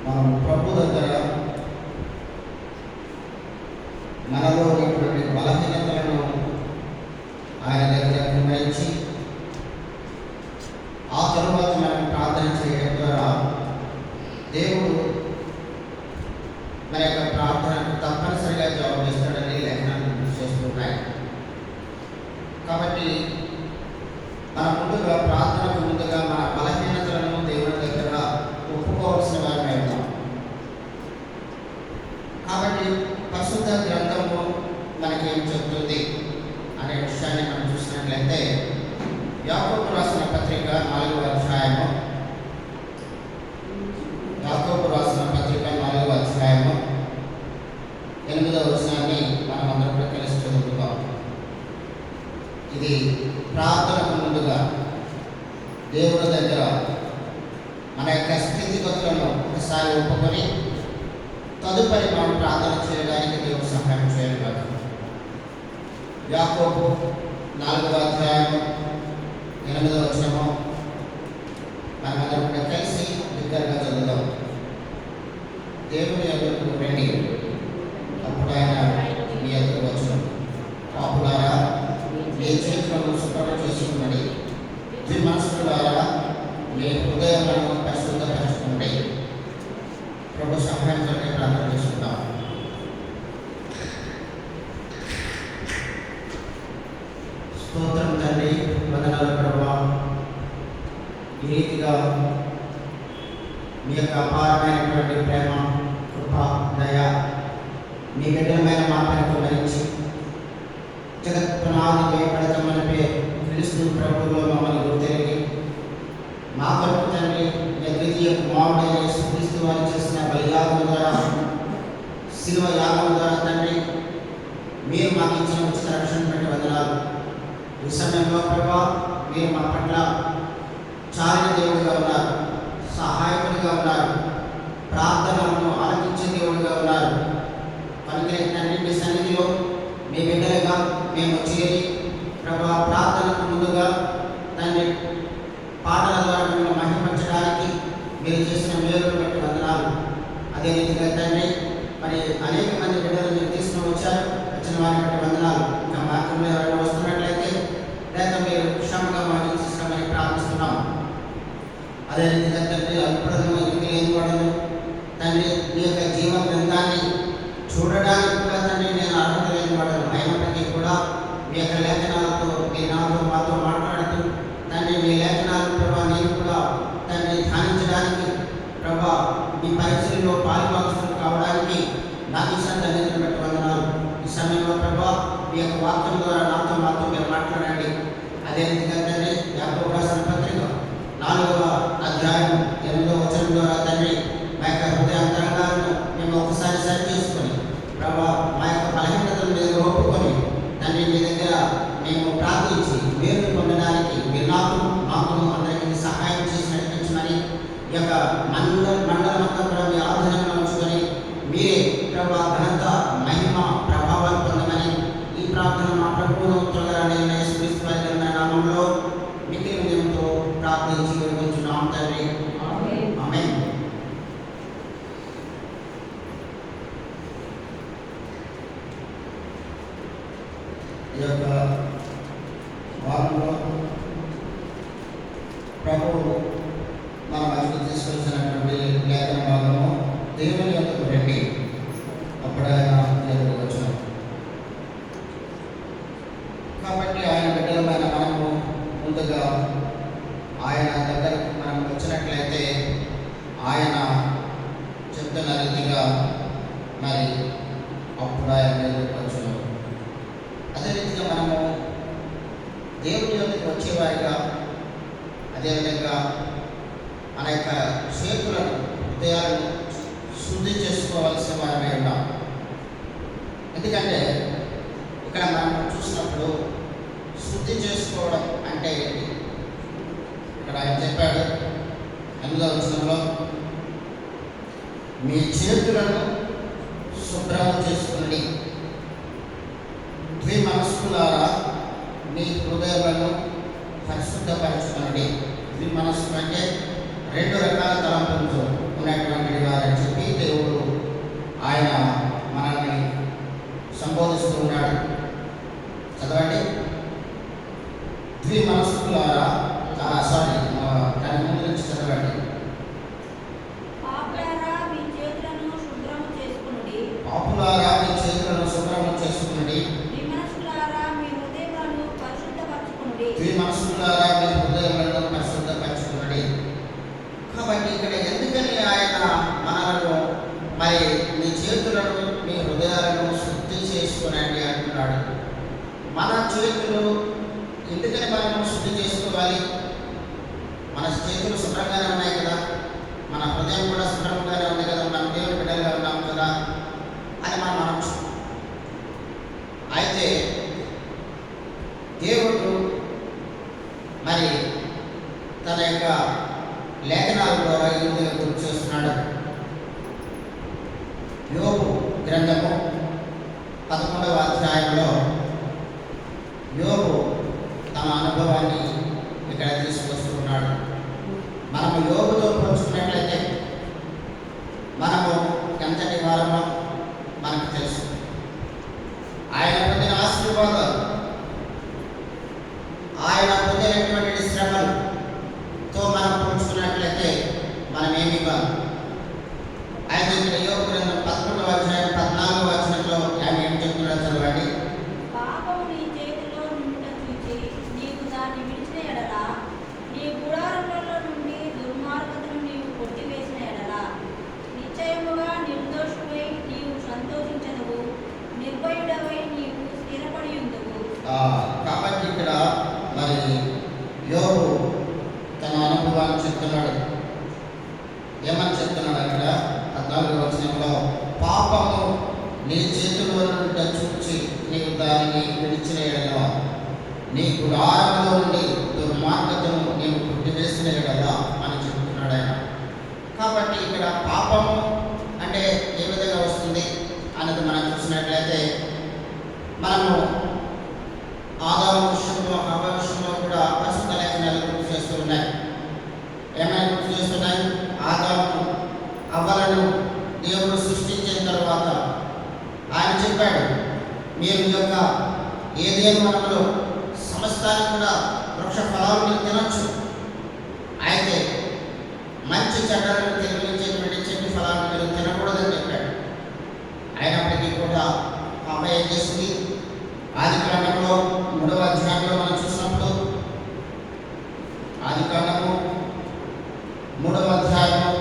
మనం ప్రభు దగ్గర మనలో ఉన్నటువంటి బలహీనతలను ఆయన దగ్గర నిర్ణయించి ఆ తరువాత మనం ప్రార్థన చేయడం ద్వారా దేవుడు మన యొక్క ప్రార్థనకు తప్పనిసరిగా జవాబు ఇస్తాడని లేఖనాలు చేస్తున్నాయి. కాబట్టి మన ముందుగా ప్రార్థనకు ముందుగా మన బలహీనతలను దేవుని దగ్గర ఒప్పుకోవాల్సిన వారిని అవుతాం. కాబట్టి పరిశుద్ధ గ్రంథము మనకేం చెప్తుంది అనే విషయాన్ని మనం చూసినట్లయితే యాకోబు రాసిన పత్రిక 4వ అధ్యాయము 8వ వచనాన్ని మనం అందరం కూడా కలిసి చదువుతాం. ఇది ప్రార్థనకు ముందుగా దేవుడి దగ్గర మన యొక్క స్థితిగతులను ఒకసారి ఒప్పుకొని తదుపరి మనం ప్రార్థన చేయడానికి దేవుడు సహాయం చేయగలరు. యాకోబు 4వ అధ్యాయం 8వ వచనము మనమందరం కూడా కలిసి దగ్గరగా చదువుదాం. దేవుని ఎదురుకు రండి, అప్పుడు ఆయన మీ ఎదురు వచ్చును. పాపులారా మీ చేతులను శుభ్రం చేసుకున్నది, మీ మనసులారా మీ హృదయాలను పరిశుద్ధపరచుకోండి. ప్రభు సహాయంతో ప్రార్థన చేసుకుందాం. స్తోత్రం తండ్రి, వందనాలు ప్రభువా. ఈ రీతిగా మీ యొక్క అపారమైనటువంటి ప్రేమ, కృప, దయ మీ బిడ్డలమైన మాటలతో భరించి జగత్ పునాది వేయబడతామని క్రీస్తు ప్రభువులో మమ్మల్ని గుర్తెరిగి మా కొరకు తండ్రి ద్వితీయ కుమారుడైన యేసుక్రీస్తు వారు చేసిన బలియాగం ద్వారా, శిలువ యాగం ద్వారా తండ్రి మీరు మాకు ఇచ్చిన ఉచిత రక్షణ బట్టి వందనాలు. ఈ సమయంలో ప్రభా మీరు మా పట్ల చాలిన దేవుడిగా ఉన్నారు, సహాయకుడిగా ఉన్నారు, ప్రార్థనలను ఆలకించే దేవుడిగా ఉన్నారు. కనుక తండ్రి మీ సన్నిధిలో మీ బిడ్డలుగా మేము చేరి ప్రభా ప్రార్థనకు ముందుగా తండ్రి పాటల ద్వారా మిమ్మల్ని మహిమపరచడానికి మీరు చేసిన మేలును బట్టి వందనాలు. అదే రీతిగా తండ్రి మరి అనేక మంది బిడ్డలు మీరు తీసుకుని వచ్చారు, వచ్చిన వారిని బట్టి వందనాలు. ఇంకా మార్గంలో ఎవరైనా వస్తున్నట్లయితే లేక మీరు క్షమగా మహిళించమని ప్రార్థిస్తున్నాం. అదే రీతిగా తండ్రి అల్పడను ఎందుకు లేనివాడను తండ్రి మీ యొక్క జీవ గ్రంథాన్ని చూడడానికి కూడా తండ్రి నేను అర్హత లేనివాడను. అయినప్పటికీ కూడా మీ యొక్క లేఖనాలతో మీ నాతో మాతో మాట్లాడుతూ తండ్రి మీ లేఖనాలు ప్రభా నేను కూడా తండ్రి ధ్యానించడానికి ప్రభా మీ పరిచయంలో పాలుభాగస్తులు కావడానికి నాకు ఇచ్చిన ధన్యతను బట్టి వందనాలు. ఈ సమయంలో ప్రభా మీ యొక్క వాక్యం ద్వారా నాతో మాతో మీరు మాట్లాడండి. అదే రీతిగా తండ్రి యాకోబు రాసిన పత్రిక 4వ అధ్యాయం 8వ వచనం ద్వారా తండ్రి మా యొక్క హృదయాంతరంగాలను మేము ఒకసారి సరి చేసుకొని ప్రభా మా యొక్క బలహీనతను మీరు ఒప్పుకొని తండ్రి మీ దగ్గర మేము ప్రార్థించి మీరు పొందడానికి మీరు మాకు అందరికీ సహాయం చేసి నడిపించమని ఈ యొక్క మండలమంతా కూడా మీ ఆధీనంలో ఉంచుకొని మీరే ప్రభా ఘనత, మహిమ, ప్రభావాలు పొందమని ఈ ప్రార్థన మా ప్రభువును త్వరగానే యేసుక్రీస్తు వారి నామంలో మిక్కిలి హృదయంతో ప్రార్థించి వివరించున్నాం తండ్రి. ఆమేన్. ఈ యొక్క వారంలో ప్రభువు మన మధ్యకు తీసుకొచ్చినటువంటి లేఖన భాగము దేవుని యొద్దకు రండి, అప్పుడు ఆయన ఎదురుకు వచ్చాం. కాబట్టి ఆయన బిడ్డలమైన మనము ముందుగా ఆయన దగ్గరకు మనం వచ్చినట్లయితే ఆయన చెప్తున్న రీతిగా మరి అప్పుడు ఆయన ఎదురుకు వచ్చాం. అదే రీతిగా మనము దేవుని యొద్దకు వచ్చేవారిగా అదేవిధంగా మన యొక్క చేతులను, హృదయాలను శుద్ధి చేసుకోవాల్సిన వారమే ఉన్నాం. ఎందుకంటే ఇక్కడ మనం చూసినప్పుడు శుద్ధి చేసుకోవడం అంటే ఏంటి? ఇక్కడ ఆయన చెప్పాడు 8వ వచనంలో మీ చేతులను శుభ్రం చేసుకుని ద్విమనస్కులారా మీ హృదయాలను పరిశుద్ధపరచుకోండి. ద్విమనస్సు అంటే 2 రకాల తలంపులతో ఉన్నటువంటి వారని చెప్పి దేవుడు ఆయన మనల్ని సంబోధిస్తూ ఉన్నాడు. చదవండి. ద్విమనస్కులారా, దాని ముందు నుంచి చదవండి. పాపులారా మీ చేతులను శుభ్రము చేసుకునుడి. ద్విమనస్కులారా మీ హృదయములను పరిశుద్ధపరచుకునుడి. కాబట్టి ఇక్కడ ఎందుకని ఆయన మనలను మరి మీ చేతులను మీ హృదయాలను శుద్ధి చేసుకునండి అంటున్నాడు. మన చేతులు ఎందుకని మనం శుద్ధి చేసుకోవాలి? మన చేతులు శుభ్రంగానే ఉన్నాయి కదా, మన హృదయం కూడా శుభ్రంగానే ఉంది కదా, మనం దేవుని బిడ్డలుగా ఉన్నాం కదా అని మనం అనొచ్చు. అయితే దేవుడు మరి తన యొక్క లేఖనాల ద్వారా ఈ విధంగా గుర్తు చేస్తున్నాడు. యోబు గ్రంథము 11వ అధ్యాయంలో యోబు తన అనుభవాన్ని ఇక్కడ తీసుకొస్తున్నాడు. మనము యోబుతో పోల్చుకున్నట్లయితే మనము ఎంతటి వారమో మనకు తెలుసు. ఆయన పొందిన ఆశీర్వాదాలు, ఆయన పొందినటువంటి శ్రమలతో మనం పోల్చుకున్నట్లయితే మనం ఏమి కాదు. అయితే ఇక్కడ యోబు గ్రంథం 11వ అధ్యాయం 14వ వచనంలో ఆయన ఏం చెప్తున్నాడో చదవండి. పాపము నీ చేతిలో నుండుట చూచి నీవు దాన్ని విడిచిన ఎడల, నీ గుడారములలో నుండి దుర్మార్గతను నీవు కొట్టివేసిన ఎడల, నిశ్చయముగా నిర్దోషుడై నీవు సంతోషించదువు, నిర్భయుడవై నీవు స్థిరపడి ఉందువు. కాబట్టి ఇక్కడ మరి యోబు తన అనుభవాన్ని చెప్తున్నాడు. ఏమని చెప్తున్నాడు? అక్కడ 14వ వచనంలో పాపము నీ చేతిలో నుండి చూచి నీవు దానిని విడిచిన ఎడల, నీ గుడారములో నుండి దుర్మార్గతను నీవు కొట్టివేసిన ఎడల అని చెప్తున్నాడు ఆయన. కాబట్టి ఇక్కడ పాపము అంటే ఏ విధంగా వస్తుంది అన్నది మనం చూసినట్లయితే మనము ఆదాము విషయంలో హవ్వ విషయంలో కూడా పరిశుద్ధ లేఖనాలు గుర్తు చేస్తూ ఉన్నాయి. ఏమైనా గుర్తు చేస్తున్నాయి? ఆదాము హవ్వలను దేవుడు సృష్టించిన తర్వాత ఆయన చెప్పాడు, మీరు ఈ యొక్క ఏదైనా వనంలో సమస్తాన్ని కూడా వృక్ష ఫలాలు మీరు తినొచ్చు, అయితే మంచి చెడ్డలను తెలియజేటువంటి చెట్టు ఫలాలను మీరు తినకూడదని చెప్పాడు. అయినప్పటికీ కూడా హవ్వ ఏం చేసింది? ఆదికాండంలో 3వ అధ్యాయంలో మనం చూసినప్పుడు, ఆదికాండము 3వ అధ్యాయము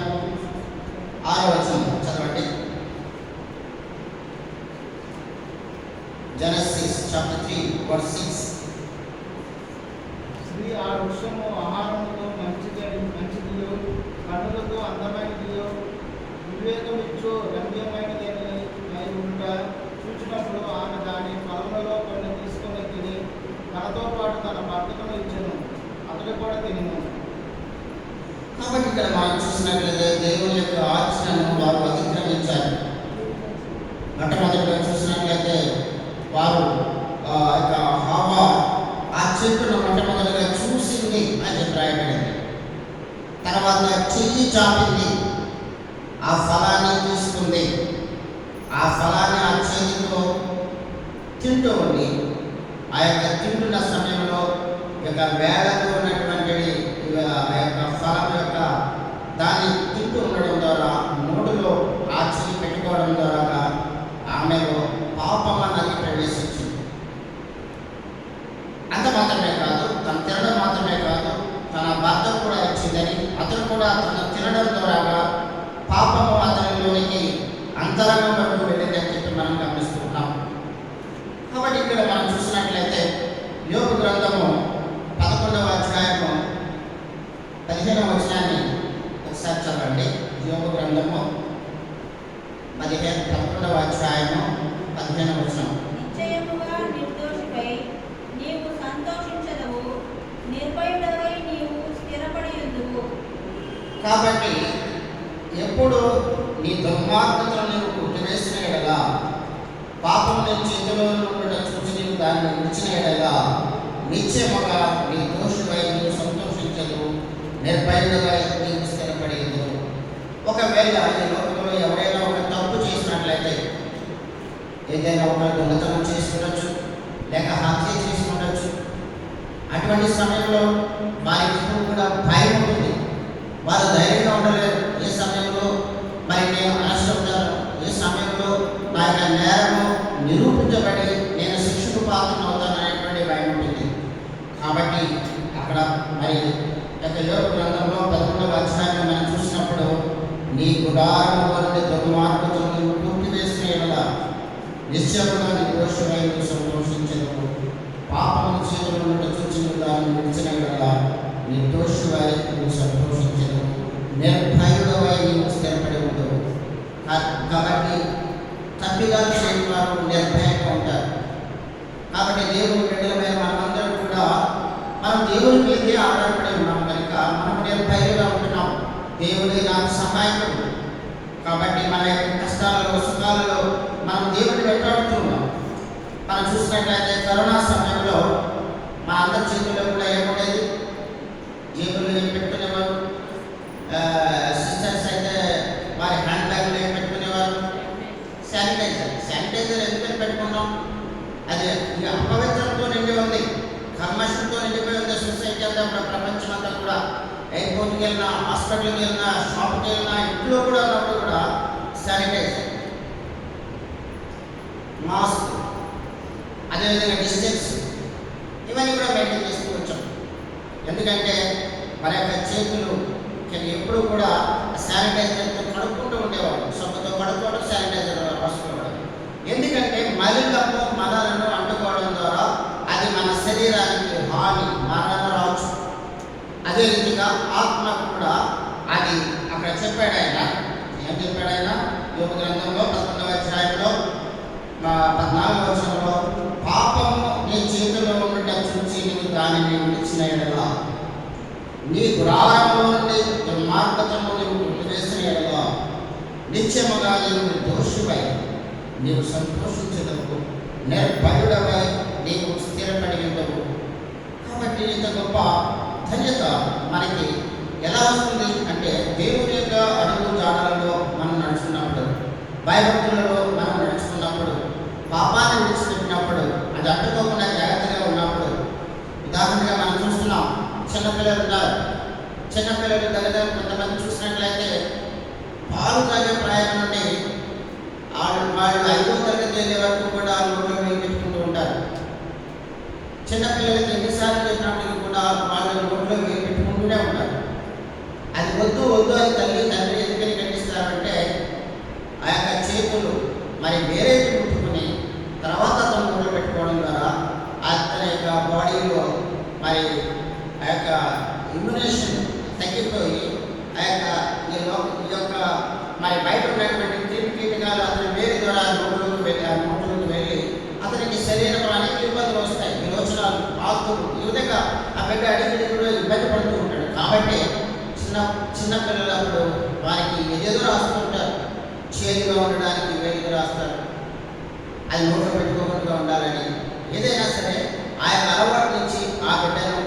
6వ వచనం చదవండి. Genesis chapter 3 verse 6. స్త్రీ ఆ వృక్షము ఆహారముతో మంచిదియో కన్నులతో అందమైనదియో వివేకమిచ్చు రమ్యమైనదని ఉంట చూచినప్పుడు ఆమె దాని ఫలములలో కొన్ని తీసుకొని తిని తనతో పాటు తన భర్తను ఇచ్చెను, అతడు కూడా తినను. కాబట్టి ఇక్కడ మనం చూసినట్లయితే దేవుని యొక్క ఆజ్ఞను వారు అతిక్రమించారు. మొట్టమొదటిగా చూసినట్లయితే వారు యొక్క హవ్వ ఆ చెట్టును మొట్టమొదటిగా చూసింది అని చెప్పి రాయబడింది. తర్వాత చెయ్యి చాపింది, ఆ ఫలాన్ని తీసుకుంది, ఆ ఫలాన్ని ఆ చేతితో తింటూ ఉంది. ఆ యొక్క తింటున్న సమయంలో యొక్క వేళతో ఉన్నటువంటి యొక్క ఫలం యొక్క దాన్ని తింటూ ఉండడం ద్వారా నోటిలో ఆ చెయ్యి పెట్టుకోవడం ద్వారా ఆమెలో పాపం అన్నది ప్రవేశించింది. అంత మాత్రమే కాదు, తను తినడం మాత్రమే కాదు, తన భర్త కూడా ఇచ్చిందని అతను కూడా తను తినడం ద్వారా పాపము అతనిలోనికి అంతరంగం వరకు వెళ్ళిందని చెప్పి మనం గమనిస్తున్నాం. కాబట్టి ఇక్కడ మనం చూసినట్లయితే యోబు గ్రంథము 11వ అధ్యాయము 15వ వచనాన్ని ఒకసారి చదవండి. యోబు గ్రంథము 11వ అధ్యాయము 15వ వచనం. నిశ్చయముగా నిర్దోషిపై నీవు సంతోషించదవు, నిర్భయుడవై నీవు స్థిరపడి ఉందువు. కాబట్టి ఎప్పుడు నీ దుర్మార్గతను నీవు కొట్టివేసిన ఎడల, పాపం నీ చేతిలో ఉండడం చూసి నీవు దాన్ని విడిచిన ఎడల, నిశ్చయముగా నీ దోషుడై నీవు సంతోషించదు, నిర్భయుడవై నీవు స్థిరపడి ఉందువు. ఒకవేళ ఒకవేళ ఈ లోకంలో ఎవరైనా ఒక తప్పు చేసినట్లయితే, ఏదైనా ఒక దొంగతనం చేసి ఉండొచ్చు, లేక హత్య చేసి ఉండొచ్చు. అటువంటి సమయంలో వారికి ఎప్పుడు కూడా భయం ఉంటుంది. వారు ధైర్యంగా ఉండలేరు. ఏ సమయంలో మరి నేను నష్టపోతాను, ఏ సమయంలో నా యొక్క నేరము నిరూపించబడి నేను శిక్షకు పాత్రను అవుతాను అనేటువంటి భయం ఉంటుంది. కాబట్టి అక్కడ మరి యొక్క యోగ గ్రంథంలో 11వ అధ్యాయంలో మనం చూసినప్పుడు, నీ గుడారములో నుండి దుర్మార్గతను పూర్తి వేసిన యెడల నిశ్చయముగా నిర్దోషమై నీవు సంతోషించెదవు. పాపము చేతుల నుండి చూచిన దాన్ని విడిచిన యెడల నిర్దోషివై నీవు సంతోషించెదవు. నిర్భయుడవై నీవు స్థిరపడి ఉండవు. కాబట్టి తప్పిగా చేయని వారు నిర్భయంగా ఉంటారు. కాబట్టి దేవుని బిడ్డలమైన మనమందరం కూడా మనం దేవుని మీదే ఆధారపడి ఉన్నాం కనుక మనం నిర్భయంగా ఉంటున్నాం. దేవుడే నాకు సహాయకుడు. కాబట్టి మన యొక్క కష్టాలలో సుఖాలలో మనం దేవుడిని వెంటాడుతూ ఉన్నాం. మనం చూసినట్లయితే కరోనా సమయంలో మా అందరి చేతుల్లో కూడా ఏముండేది, జేబుల్లో ఏం పెట్టుకునేవారు, సిస్టర్స్ అయితే వారి హ్యాండ్ బ్యాగ్లో ఏం పెట్టుకునేవారు, శానిటైజర్ ఎందుకని పెట్టుకున్నాం? అది ఇక అపవిత్రంతో నిండి ఉంది, కర్మషంతో నిండిపోయి ఉంది సొసైటీ అంతా కూడా, ప్రపంచం అంతా కూడా. ఎయిర్పోర్ట్కి వెళ్ళినా, హాస్పిటల్కి వెళ్ళినా, షాప్కి వెళ్ళినా, ఇంట్లో కూడా ఉన్నప్పుడు కూడా శానిటైజర్, మాస్క్, అదేవిధంగా డిస్టెన్స్, ఇవన్నీ కూడా మెయింటైన్ చేస్తూ వచ్చాం. ఎందుకంటే మన యొక్క చేతులు ఎప్పుడు కూడా శానిటైజర్తో కడుక్కుంటూ ఉండేవాడు. సబ్బుతో కడుక్కోవడం, శానిటైజర్ రాసుకోవడం. ఎందుకంటే మలినము మలాలను అంటుకోవడం ద్వారా అది మన శరీరానికి హాని, మరణం రావచ్చు. అదే రీతిగా ఆత్మకు కూడా అది అక్కడ చెప్పాడు ఆయన. ఏం చెప్పాడు ఆయన? యోగ గ్రంథంలో 11వ అధ్యాయంలో 14వ వచనంలో, పాపము నీ చేతిలో ఉండటం చూసి నీవు దానిని విడిచిన యెడల, నీ గుడారములో నుండి దుర్మార్గతను నీవు కొట్టివేసిన యెడల నిత్యముగా నీవు నిర్దోషివై నీవు సంతోషించదవు. నిర్భయుడవై నీవు స్థిరపడి ఉండవు. కాబట్టి ఇంత గొప్ప ధన్యత మనకి ఎలా వస్తుంది అంటే, దేవుని యొక్క అడుగు జాడలలో మనం నడుచుకున్నప్పుడు, భయభక్తులలో మనం నడుచుకున్నప్పుడు, పాపాన్ని విడిచిపెట్టినప్పుడు, అది అడ్డుకోకుండా జాగ్రత్తగా ఉన్నప్పుడు. ఉదాహరణగా మనం చూస్తున్నాం, చిన్నపిల్లలు ఉన్నారు. చిన్నపిల్లలు దగ్గర కొంతమంది చూసినట్లయితే పాలు తాగే ప్రాయం నుండి వాళ్ళు 5వ తరగతి వెళ్ళే వరకు కూడా నోట్లో వేలు పెట్టుకుంటూ ఉంటారు. చిన్నపిల్లలకి ఎన్నిసార్లు చెప్పినప్పటికీ కూడా వాళ్ళు నోట్లో వేలు పెట్టుకుంటూనే ఉంటారు. అది వద్దు వద్దు అని తల్లి తండ్రి ఎందుకని ఖండిస్తారంటే, ఆ యొక్క చేతులు మరి వేరే ముట్టుకుని తర్వాత తన నోట్లో పెట్టుకోవడం ద్వారా అతని యొక్క బాడీలో మరి ఆ యొక్క ఇమ్యునేషన్ తగ్గిపోయి ఆ యొక్క మరి బయట ఉన్నటువంటి క్రిమికీటకాలు అతని వేరే ద్వారా నోట్లోకి వెళ్ళి అతనికి శరీరంలో అనేక ఇబ్బందులు వస్తాయి. విరోచనాలు, ఆకులు, ఈ విధంగా ఆ బిడ్డ అడిగి కూడా ఇబ్బంది పడుతూ ఉంటాడు. కాబట్టి చిన్నపిల్లలప్పుడు వారికి ఏదేదో రాస్తుంటారు. చేదుగా ఉండడానికి వేడిగా రాస్తారు, అది నోట్లో పెట్టుకోకుండా ఉండాలని. ఏదైనా సరే ఆ యొక్క అలవాటు నుంచి ఆ బిడ్డను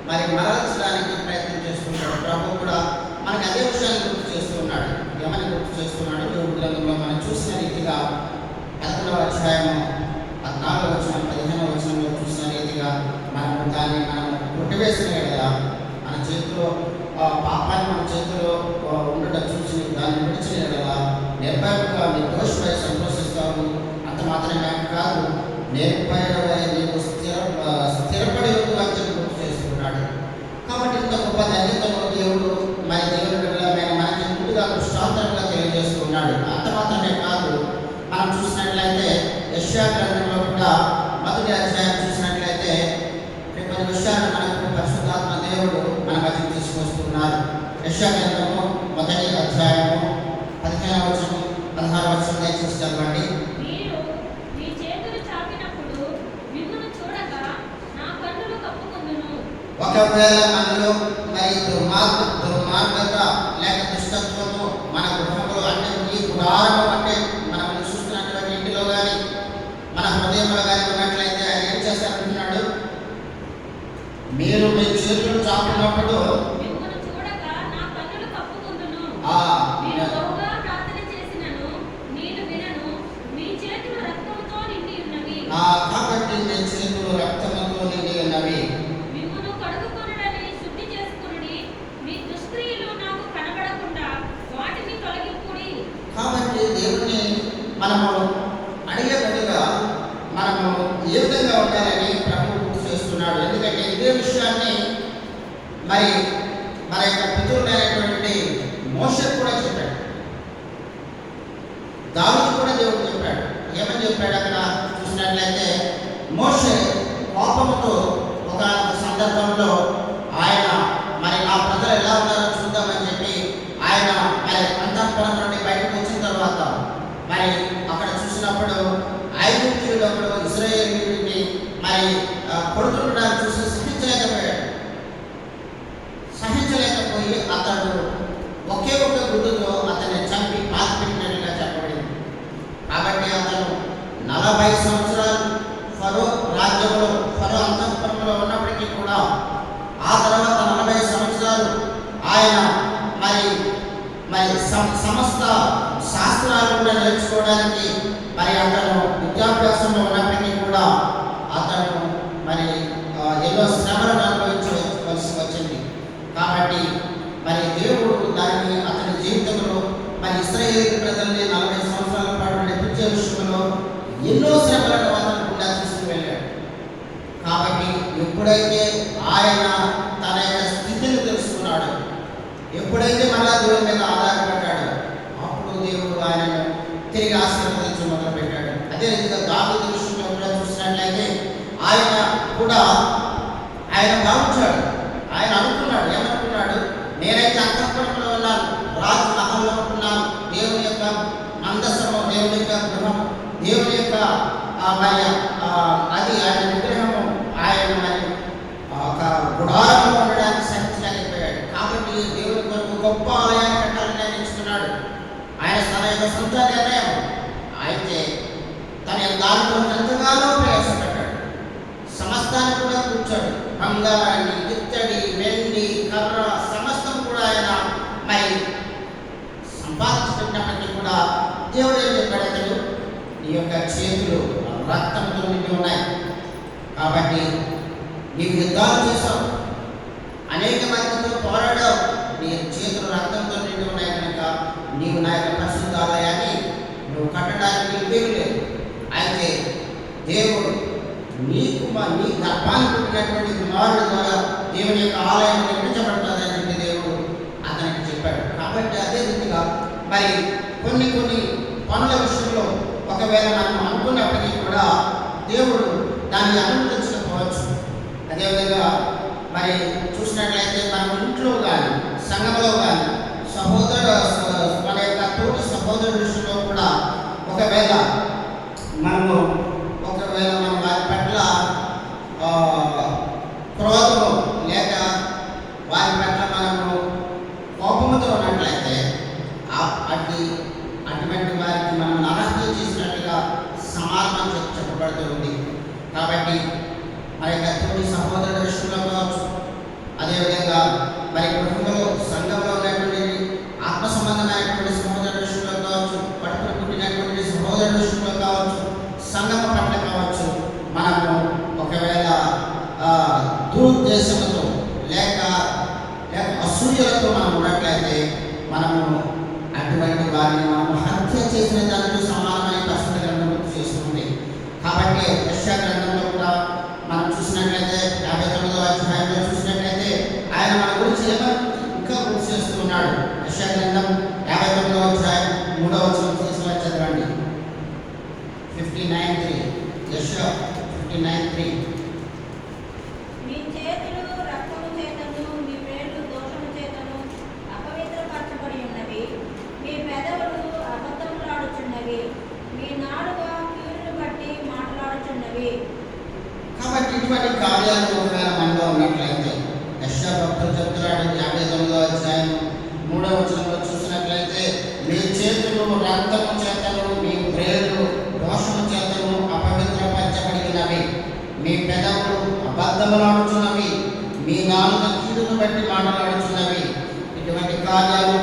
మరి మరల్చడానికి ప్రయత్నం చేస్తుంటాడు. ప్రభు కూడా మనకి అదే విషయాన్ని గుర్తు చేస్తున్నాడు. ఏమని గుర్తు చేస్తున్నాడు? యోగ గ్రంథంలో మనం చూసిన రీతిగా 11వ అధ్యాయము 14వ వచనం 15వ వచనంలో చూసిన రీతిగా దాన్ని మనం కొట్టివేసిన కదా, మన చేతిలో పాపాన్ని మన చేతిలో ఉండటం చూసి దాన్ని విడిచిన కదా నిర్భయంగా నిర్దోషమై సంతోషిస్తాము. అంత మాత్రమే కాదు, నిర్భయుడవై నీవు స్థిరపడి అని చెప్పి గుర్తు చేస్తున్నాడు. కాబట్టి ఇంత గొప్ప ధన్యతను దేవుడు మరి దేవుని బిడ్డలమైన మనకి ముందుగా దృష్టాంతంగా తెలియజేస్తున్నాడు. అంత మాత్రమే కాదు, మనం చూసినట్లయితే యెషయా గ్రంథంలో కూడా 1వ అధ్యాయం చూసినట్లయితే కొన్ని విషయాలు మనకు పరిశుద్ధాత్మ దేవుడు మన మధ్యకు తీసుకొస్తున్నారు. యెషయా గ్రంథము 1వ అధ్యాయము 15వ వచనం 16వ వచనం దయచేసి చదవండి. ఒకవేళ మనలో మరి దుర్మార్గత లేక దుష్టత్వము మన గృహంలో అంటే ఈ గుడారము అంటే మనం చూస్తున్నటువంటి ఇంటిలో కానీ మన హృదయంలో కానీ ఉన్నట్లయితే ఆయన ఏం చేస్తారంటున్నాడు? మీరు మీ చేతులు చాపినప్పుడు మరి మన యొక్క పితరులైనటువంటి మోషకు కూడా చెప్పాడు, దావీదు కూడా దేవుడు చెప్పాడు. ఏమని చెప్పాడు అక్కడ చూసినట్లయితే, మోషే కోపంతో ఒక సందర్భంలో ఆయన మరి నా ప్రజలు ఎలా ఉన్నారో చూద్దామని చెప్పి ఆయన మరి అంతఃపురం నుండి బయటకు వచ్చిన తర్వాత మరి అక్కడ చూసినప్పుడు ఐగుప్తీయుడు ఒకడు ఇశ్రాయేలీయుడిని మరి కొడుతుండడానికి చూసి సహించలేకపోయి అతడు ఒకే ఒక గుడ్డుతో అతన్ని చంపి పాతిపెట్టినట్లుగా చెప్పబడింది. కాబట్టి అతను 40 సంవత్సరాలు ఫరో రాజ్యంలో, ఫరో అంతఃపురంలో ఉన్నప్పటికీ కూడా ఆ తర్వాత 40 సంవత్సరాలు ఆయన మరి సమస్త శాస్త్రాలు కూడా నేర్చుకోవడానికి మరి అతను విద్యాభ్యాసంలో ఉన్నప్పటికీ కూడా అతను మరి ఎన్నో శ్రమలను అనుభవించవలసి వచ్చింది. కాబట్టి మరి దేవుడు దాన్ని అతని జీవితంలో మరి ఇశ్రాయేలు ప్రజల్ని 40 సంవత్సరాల పాటు నడిపించే విషయంలో ఎన్నో శ్రమలను అతను కూడా తీసుకువెళ్ళాడు. కాబట్టి ఎప్పుడైతే ఆయన తన యొక్క స్థితిని తెలుసుకున్నాడు, ఎప్పుడైతే మళ్ళా దేవుని మీద ఆధారపడ్డాడు, అప్పుడు దేవుడు ఆయనను తిరిగి ఆశీర్వదించి మొదలుపెట్టాడు. అదేవిధంగా దావీదు విషయంలో కూడా చూసినట్లయితే ఆయన కూడా ఆయన భావించాడు, ఆయన అనుకున్నాడు, ఏమనుకున్నాడు, నేనైతే అంతఃపురంలో ఉన్నాను, రాజమహల్లో ఉంటున్నాను, దేవుని యొక్క మందసము, దేవుని యొక్క గృహం, దేవుని యొక్క మరి అది ఆయన విగ్రహము ఆయన మరి ఒక గుడారంలో ఉండడానికి సహించలేకపోయాడు. కాబట్టి దేవుని కొరకు గొప్ప ఆలయాన్ని కట్టాలని నిర్ణయించుకున్నాడు. ఆయన తన యొక్క సొంత నిర్ణయం అయితే తన దానితో ఎంతగానో ప్రయాసపడ్డాడు. సమస్తాన్ని కూడా కూర్చాడు, బంగారాన్ని, ఇత్తడి, వెండి, కర్ర సమస్తం కూడా ఆయన మరి సంపాదించుకున్నప్పటికీ కూడా దేవుడు ఏం చెప్పాడు, అతడు నీ యొక్క చేతులు రక్తంతో నిండి ఉన్నాయి, కాబట్టి నీవు యుద్ధాలు చేశావు, అనేక మందితో పోరాడావు, నీ చేతులు రక్తంతో నిండి ఉన్నాయి కనుక నీవు నా యొక్క పరిశుద్ధాలయాన్ని నువ్వు కట్టడానికి వీలు లేదు. అయితే దేవుడు నీ గర్భాన్ని పుట్టినటువంటి కుమారుడు ద్వారా దేవుని యొక్క ఆలయం నిర్మించబడుతుందని చెప్పి దేవుడు అతనికి చెప్పాడు. కాబట్టి అదే రీతిగా మరి కొన్ని పనుల విషయంలో ఒకవేళ మనం అనుకున్నప్పటికీ కూడా దేవుడు దాన్ని అనుమతించకపోవచ్చు. అదేవిధంగా మరి చూసినట్లయితే మన ఇంట్లో కానీ సంఘంలో కానీ మన యొక్క తోటి సహోదరుల విషయంలో కూడా ఒకవేళ మనం వారి పట్ల క్రోధము లేక వారి పట్ల మనము కోపముతో ఉన్నట్లయితే అటువంటి వారికి మనం నరహత్య చేసినట్టుగా సమాధానం చెప్పబడుతూ ఉంది. కాబట్టి మరి యొక్క తోటి సహోదరుల విషయంలో కావచ్చు, అదేవిధంగా మరి కుటుంబంలో సంఘంలో ఉన్నటువంటి ఆత్మ సంబంధమైనటువంటి సహోదరుల విషయంలో కావచ్చు, పట్టుకుని పుట్టినటువంటి సహోదరుల విషయంలో కావచ్చు, సంఘం పట్ల కావచ్చు, మనము ఒకవేళ దురుద్దేశంతో లేక అసూయలతో మనం ఉన్నట్లయితే మనము అటువంటి వారిని మనము హత్య చేసిన దానితో సమానమైన పరిస్థితి గ్రంథం గుర్తు చేస్తుంది. కాబట్టి యెషయా గ్రంథంలో కూడా మనం చూసినట్లయితే 59వ అధ్యాయంలో చూసినట్లయితే ఆయన మన గురించి ఇంకా గుర్తు చేస్తూ ఉన్నాడు. యెషయా గ్రంథం 59వ అధ్యాయం 3వ వచనం తీసుకొని చదవండి. 59:3 యెషయా 59:3 మీ చేతులు రక్తము చేతను, మీ వేళ్ళు దోషము చేతను అపవిత్రపరచబడి ఉన్నవి, మీ పెదవులు అబద్ధములాడుచున్నవి, మీ నాలుక కీడును బట్టి మాట్లాడుచున్నవి. కాబట్టి ఇటువంటి కార్యాలు ఒకవేళ మనలో ఉన్నట్లయితే యెషయా భక్తుడు చెప్తున్నాడు 59వ అధ్యాయం 3వ వచనంలో చూసినట్లయితే మీ చేతులు రక్తము చేతను, మీ వేళ్ళు దోషము చేతను అపవిత్రపరచబడినవి, మీ పెదవులు అబద్ధములాడుచున్నవి, మీ నాలుక కీడును బట్టి మాట్లాడుచున్నవి. ఇటువంటి కార్యాలు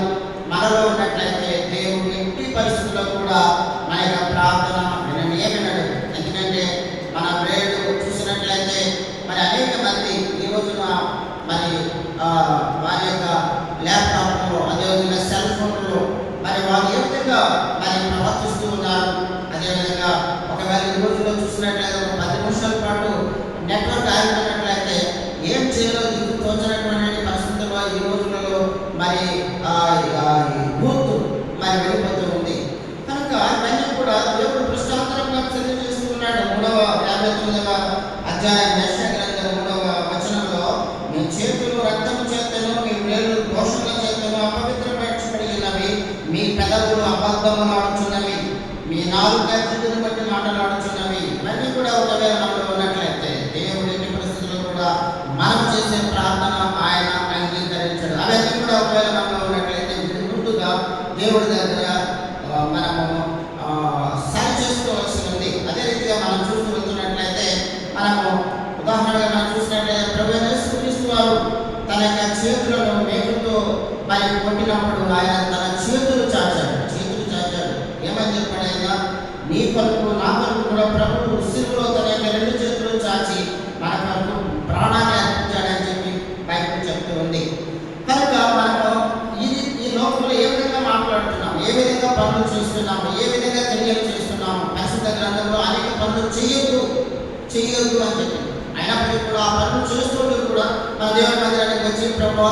మనలో ఉన్నట్లయితే దేవుడు ఎట్టి పరిస్థితుల్లో కూడా మన యొక్క ప్రార్థన వినడు. ఎందుకంటే మన బ్రేడ్ చూసినట్లయితే మరి అనేక మంది ఈ రోజున మరి వారి యొక్క ల్యాప్టాప్లో, అదేవిధంగా సెల్ ఫోన్లో మరి వారు ఏ విధంగా మరి ప్రవర్తిస్తూ ఉన్నారు. అదేవిధంగా ఒకవేళ ఈ రోజుల్లో చూసినట్లయితే 10 నిమిషాల పాటు నెట్వర్క్ ఆగిపోయినట్లయితే ఏం చేయాలో దిక్కు తోచనటువంటి పరిస్థితి మరి యూత్ మరి వెళ్ళిపోతూ ఉంది. కనుక ఇవన్నీ కూడా దేవుడు దృష్టాంతరంగా తెలియజేస్తున్నాడు. 59వ అధ్యాయం యెషయా గ్రంథం 3వ వచనంలో, మీ చేతులు రక్తము చేతను, మీ వేళ్ళు దోషముల చేతను అపవిత్రపరచబడి ఉన్నవి, మీ పెదవులు అబద్ధములాడుచున్నవి, మీ నాలుక చెడును బట్టి మాటలాడుచున్నవి. ఇవన్నీ కూడా ఒకవేళ మనలో ఉన్నట్లయితే దేవుడు ఎన్ని పరిస్థితుల్లో కూడా మనం చేసే ప్రార్థన ఆయన అంగీకరించడు. అవన్నీ కూడా ఒకవేళ మనలో ఉన్నట్లయితే ముందుగా దేవుడి దగ్గర మనము సరి చేసుకోవాల్సి ఉంది. అదే రీతిగా మనం చూస్తూ వెళ్తున్నట్లయితే మనము ఉదాహరణగా మనం చూసినట్లయితే ప్రభువైన యేసుక్రీస్తు వారు తన యొక్క చేతులను మేకుతో మరి కొట్టినప్పుడు ఆయన తన చేతులు చాచాడు. ఏమని చెప్పాడు ఆయన? నీ కొరకు నా కొరకు కూడా ప్రభువు సిలువలో తన యొక్క 2 చేతులు చాచి మన కొరకు ప్రాణాన్ని అర్పించాడని చెప్పి బైబిల్ చెప్తూ ఉంది. కనుక మనము ఈ లోకంలో ఏ విధంగా మాట్లాడుతున్నాం, ఏ విధంగా పనులు చేస్తున్నాము, ఏ విధంగా చర్యలు చేస్తున్నాము. పరిశుద్ధ గ్రంథంలో అనేక పనులు చేయొద్దు అని చెప్పి, అయినప్పటికీ కూడా ఆ పనులు చేస్తుంటూ కూడా మన దేవుని మందిరానికి వచ్చి ప్రభువా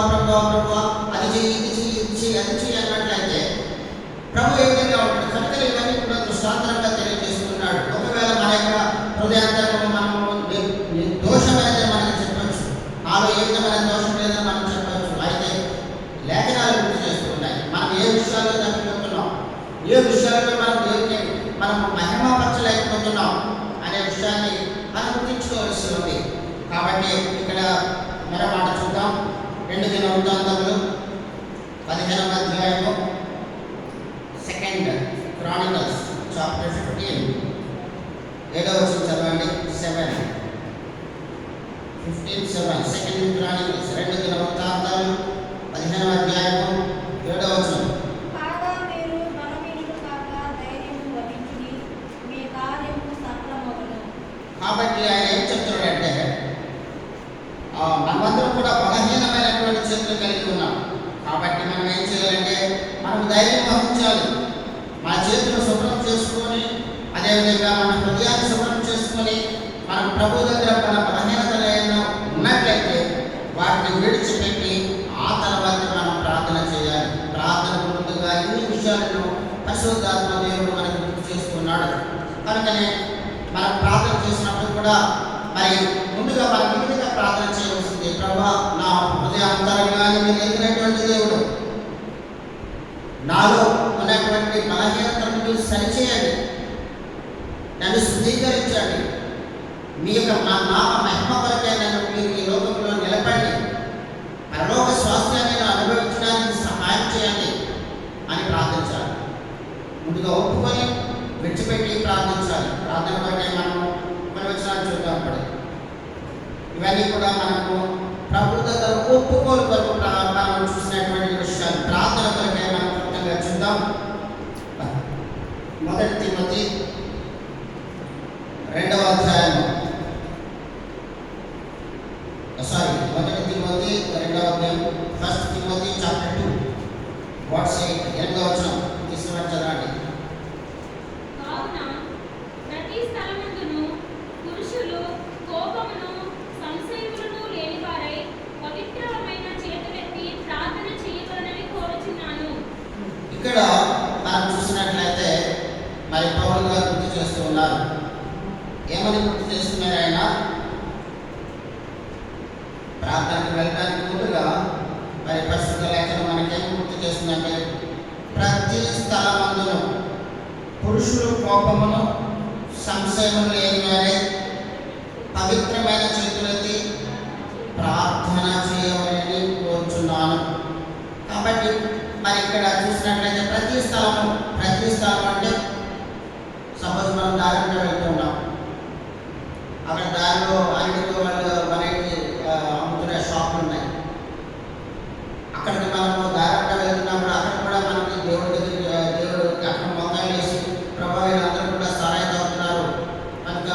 అది చెయ్యి, ఇది చెయ్యి, అది చెయ్యి అన్నట్లయితే ప్రభు ఏ విధంగా ఉంటుంది? కనుక ఇవన్నీ కూడా దృష్టాంతరంగా తెలియజేస్తున్నాడు. ఒకవేళ మన యొక్క హృదయాంతరంలో మనము దోషమైనదని మనకి చెప్పచ్చు, నాలో ఏ విధమైన దోషం లేదని మనం చెప్పచ్చు. అయితే లేఖనాలు గుర్తు చేస్తున్నాయి మనం ఏ విషయాల్లో తప్పిపోతున్నాం, ఏ విషయాల్లో మనం దేవుని మనం మహిమపరచలేకపోతున్నాం అనే విషయాన్ని మనం గుర్తించుకోవాల్సి ఉంది. కాబట్టి ఇక్కడ మరో మాట చూద్దాం. 2 దినవృత్తాంతములు 15వ అధ్యాయము 2 Chronicles chapter 15 7వ వచనం చదవండి. 15:7 2 Chronicles 2 దినవృత్తాంతాలు 15వ అధ్యాయము 7వ వచనం. కాగా మీరు బలహీనులు కాక ధైర్యము వహించుడి, మీ కార్యము సఫలమగును. కాబట్టి ఆయన ఏం చెప్తున్నాడంటే మనమందరం కూడా బలహీనమైనటువంటి చేతులు కలిగి ఉన్నాం. కాబట్టి మనం ఏం చేయాలంటే మనం ధైర్యం వహించాలి. మన చేతులు శుభ్రం చేసుకొని, అదేవిధంగా మన హృదయాన్ని శుభ్రం చేసుకొని, మనం ప్రభు దగ్గర మన బలహీనతలు ఉన్నట్లయితే వాటిని విడిచిపెట్టి ఆ తర్వాత మనం ప్రార్థన చేయాలి. ప్రార్థన ముందుగా ఇన్ని విషయాలను పరిశుద్ధాత్మ దేవుడు మనకు గుర్తు చేస్తున్నాడు. కనుకనే మనం ప్రార్థన చేసినప్పుడు కూడా మరి ముందుగా మనం ఈ విధంగా ప్రార్థన చేయవలసింది. ప్రభువా, నా హృదయాంతరంగాన్ని మీరు ఎరిగినటువంటి దేవుడు, నాలో ఉన్నటువంటి బలహీనతను మీరు సరిచేయండి, నన్ను శుద్ధీకరించండి, మీ యొక్క నామ మహిమ కొరకే నన్ను మీరు ఈ లోకంలో నిలబడి పరలోక స్వాస్థ్యాన్ని అనుభవించడానికి సహాయం చేయండి అని ప్రార్థించాలి. ముందుగా ఒప్పుకొని విడిచిపెట్టి ప్రార్థించాలి. ప్రార్థన కొరకే మనము కొన్ని వచనాలు చూద్దాం. ఇవన్నీ కూడా మనకు ప్రభు దగ్గర ఒప్పుకోలు కొరకు మనం చూసినటువంటి విషయాలు. ప్రార్థన కొరకే మనం క్లుప్తంగా చూద్దాం. 1 తిమోతి 2వ అధ్యాయం 1 తిమోతి 2వ అధ్యాయం 1 తిమోతి chapter 2 verse 8 8వ వచనం తీసుకుని చదవండి. కావున ప్రతి స్థలమందును పురుషులు కోపమును సంశయములను లేనివారై పవిత్రమైన చేతులెత్తి ప్రార్థన చేయవలనని కోరుచున్నాను. ఇక్కడ మనం చూసినట్లయితే మరి పౌలు గారు గుర్తు చేస్తూ ఉన్నారు. ఏమని గుర్తు చేస్తున్నారు? ఆయన ప్రార్థనకు వెళ్ళడానికి ముందుగా మరి పరిశుద్ధ లేఖనం మనకేం గుర్తు చేస్తుందంటే, ప్రతి స్థలమందును పురుషులు కోపమును సంశయములు లేని వారే పవిత్రమైన చేతులెత్తి ప్రార్థన చేయవలని కోరుచున్నాను. కాబట్టి మరి ఇక్కడ చూసినట్లయితే ప్రతి స్థలం అంటే సపోజ్ మనం దారిలో వెళ్తున్నాం, అక్కడ దారిలో అంగడిలో వాళ్ళు మనకి అమ్ముతున్న షాపులు ఉన్నాయి. అక్కడికి మనము దారిలో వెళ్తున్నప్పుడు అక్కడ కూడా మనకి దేవుడు అక్కడ మొక్కలు వేసి ప్రభావం అందరూ కూడా సహాయం అవుతున్నారు కనుక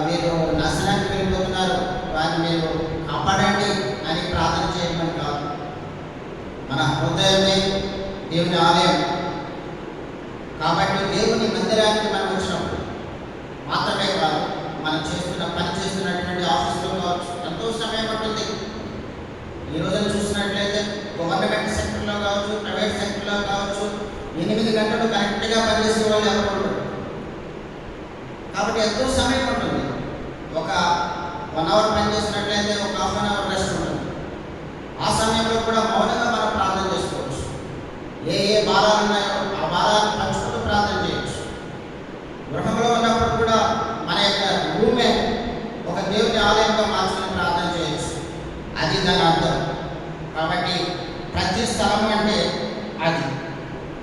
మీరు నశనానికి వెళ్ళిపోతున్నారు, వారిని మీరు కాపాడండి అని ప్రార్థన చేయమని కాదు. మన హృదయమే దేవుని ఆలయం. కాబట్టి దేవుని మందిరానికి మనం వచ్చినప్పుడు మాత్రమే కాదు, మనం పని చేస్తున్నటువంటి ఆఫీసులో కావచ్చు, ఎంతో సమయం పడుతుంది. ఈ రోజున చూసినట్లయితే గవర్నమెంట్ కావచ్చు, ప్రైవేట్ సెక్టర్లో కావచ్చు 8 గంటలు కరెక్ట్గా పనిచేసే వాళ్ళు ఎవరు ఉండరు. కాబట్టి ఎంతో సమయం ఉంటుంది. ఒక 1 అవర్ పని చేసినట్లయితే ఒక హాఫ్ అన్ అవర్ రెస్ట్ ఉంటుంది. ఆ సమయంలో కూడా మౌనంగా మనం ప్రార్థన చేసుకోవచ్చు. ఏ భారాలు ఉన్నాయో ఆ భారాలను పంచుకుంటూ ప్రార్థన చేయొచ్చు. గృహంలో ఉన్నప్పుడు కూడా మన యొక్క రూమే ఒక దేవుని ఆలయంగా మార్చుకుని ప్రార్థన చేయొచ్చు. అది దాని అర్థం. కాబట్టి ప్రతి స్థలం అంటే అది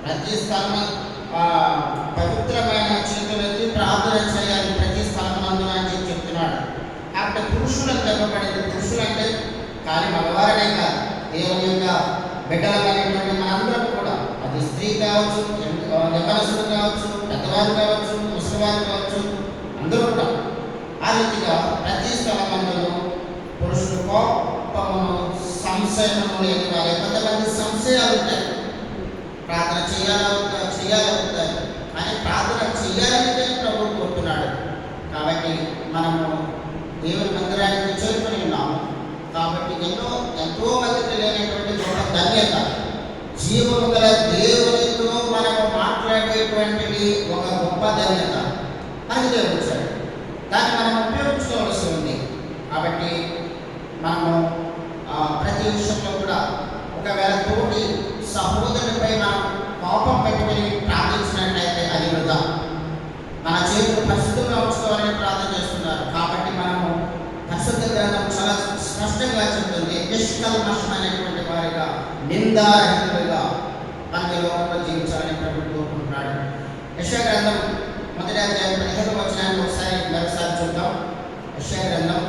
ప్రతి స్థలం పవిత్రమైన చేతులెత్తి ప్రార్థన చేయాలి ప్రతి స్థలం నందున అని చెప్పి చెప్తున్నాడు. కాబట్టి పురుషులకు చెప్పబడింది. పురుషులు అంటే కానీ మగవారనే కాదు, దేవుని యొక్క బిడ్డలమైనటువంటి మనందరం కూడా, అది స్త్రీ కావచ్చు, యవనస్తులు కావచ్చు, పెద్దవారు కావచ్చు, ముసలివారు కావచ్చు, అందరూ కూడా ఆ రీతిగా ప్రతి స్థలమందును పురుషులు కోపమును సంశయము లేని వారే. కొంతమంది సంశయాలు ఉంటాయి, ప్రార్థన చేయాలవుతారు కానీ ప్రార్థన చేయాలని ప్రభు కోరుతున్నాడు. కాబట్టి మనము దేవుని మందిరానికి చేరుకుని ఉన్నాము. కాబట్టి ఎంతో మందికి లేనటువంటి గొప్ప ధన్యత, జీవము గల దేవునితో మనము మాట్లాడేటువంటిది ఒక గొప్ప ధన్యత మనకి దేవుడు ఇచ్చాడు. దాన్ని మనం ఉపయోగించుకోవాల్సి ఉంది. కాబట్టి మనము ప్రతి విషయంలో కూడా ఒకవేళ తోటి సహోదరుడిపై మనం కోపం పెట్టుకుని ప్రార్థించినట్లయితే అది వృధా. మన చేతులు పరిశుద్ధంగా ఉంచుకోవాలని ప్రార్థన చేస్తున్నారు. కాబట్టి మనము పరిశుద్ధ గ్రంథం చాలా స్పష్టంగా చెప్తుంది, నిష్కల్మషమైనటువంటి వారిగా, నిందారహితులుగా మన లోకంలో జీవించాలని ప్రభుత్వం కోరుకుంటున్నాడు. యెషయా గ్రంథం 1వ అధ్యాయం 15వ వచనాన్ని మరోసారి చూద్దాం. యెషయా గ్రంథం